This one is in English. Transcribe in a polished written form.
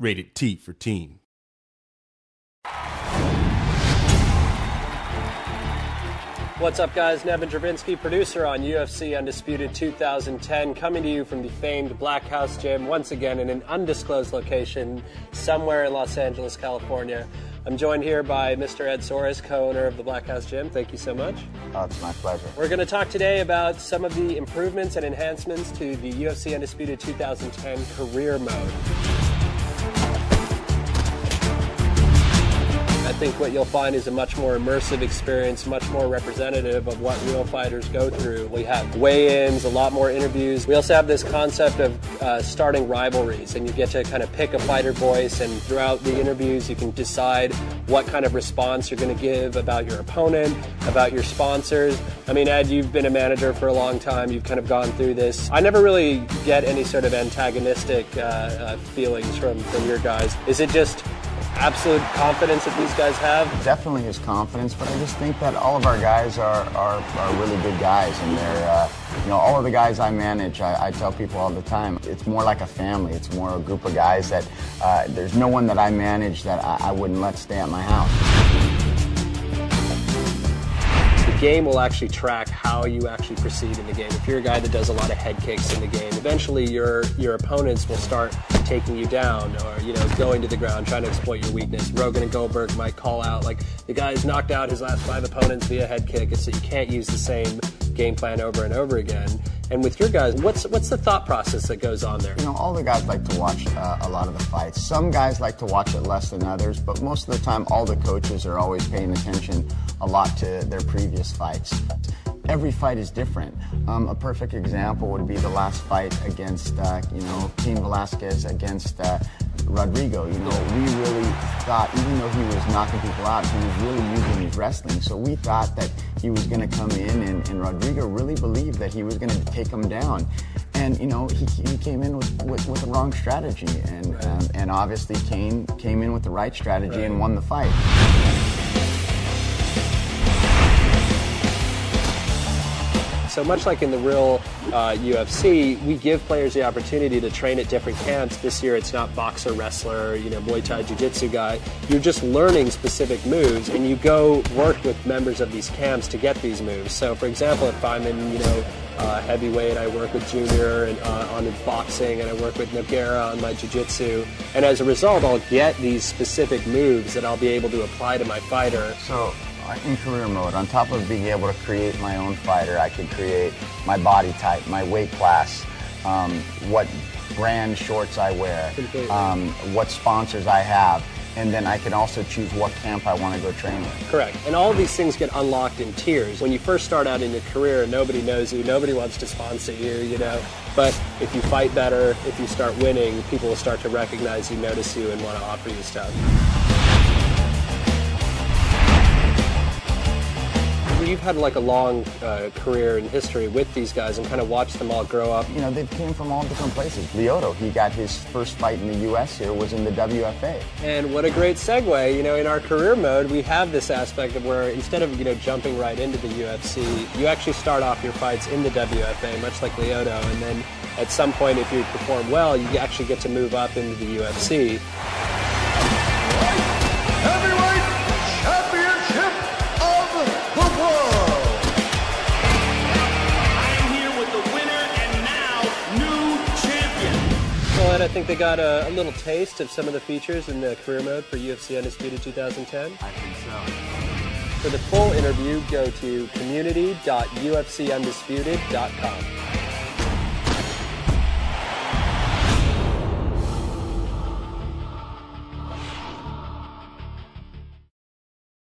Rated T for teen. What's up, guys? Nevin Dravinsky, producer on UFC Undisputed 2010, coming to you from the famed Black House Gym, once again in an undisclosed location somewhere in Los Angeles, California. I'm joined here by Mr. Ed Soares, co-owner of the Black House Gym. Thank you so much. Oh, it's my pleasure. We're going to talk today about some of the improvements and enhancements to the UFC Undisputed 2010 career mode. I think what you'll find is a much more immersive experience, much more representative of what real fighters go through. We have weigh-ins, a lot more interviews. We also have this concept of starting rivalries, and you get to kind of pick a fighter voice, and throughout the interviews you can decide what kind of response you're going to give about your opponent, about your sponsors. I mean, Ed, you've been a manager for a long time. You've kind of gone through this. I never really get any sort of antagonistic feelings from your guys. Is it just absolute confidence that these guys have? Definitely his confidence, but I just think that all of our guys are really good guys, and they're, all of the guys I manage, I tell people all the time, it's more like a family. It's more a group of guys that there's no one that I manage that I wouldn't let stay at my house. The game will actually track how you actually proceed in the game. If you're a guy that does a lot of head kicks in the game, eventually your opponents will start taking you down, or going to the ground, trying to exploit your weakness. Rogan and Goldberg might call out, like, the guy's knocked out his last 5 opponents via head kick, so you can't use the same game plan over and over again. And with your guys, what's the thought process that goes on there? All the guys like to watch a lot of the fights. Some guys like to watch it less than others, but most of the time all the coaches are always paying attention a lot to their previous fights. Every fight is different. A perfect example would be the last fight against, Cain Velasquez against Rodrigo. We really thought, even though he was knocking people out, he was really using his wrestling. So we thought that he was going to come in, and Rodrigo really believed that he was going to take him down. And he came in with the wrong strategy, and obviously Cain came in with the right strategy and won the fight. So much like in the real UFC, we give players the opportunity to train at different camps. This year it's not boxer, wrestler, Muay Thai, Jiu-Jitsu guy. You're just learning specific moves, and you go work with members of these camps to get these moves. So for example, if I'm in, heavyweight, I work with Junior and on his boxing, and I work with Nogueira on my Jiu-Jitsu. And as a result, I'll get these specific moves that I'll be able to apply to my fighter. So in career mode, on top of being able to create my own fighter, I could create my body type, my weight class, what brand shorts I wear, what sponsors I have, and then I can also choose what camp I want to go train in. Correct. And all of these things get unlocked in tiers. When you first start out in your career, nobody knows you, nobody wants to sponsor you, But if you fight better, if you start winning, people will start to recognize you, notice you, and want to offer you stuff. You've had like a long career in history with these guys and kind of watched them all grow up. They came from all different places. Lyoto, he got his first fight in the U.S. here, was in the WFA. And what a great segue. In our career mode, we have this aspect of where instead of, jumping right into the UFC, you actually start off your fights in the WFA, much like Lyoto, and then at some point, if you perform well, you actually get to move up into the UFC. I think they got a little taste of some of the features in the career mode for UFC Undisputed 2010. I think so. For the full interview, go to community.ufcundisputed.com.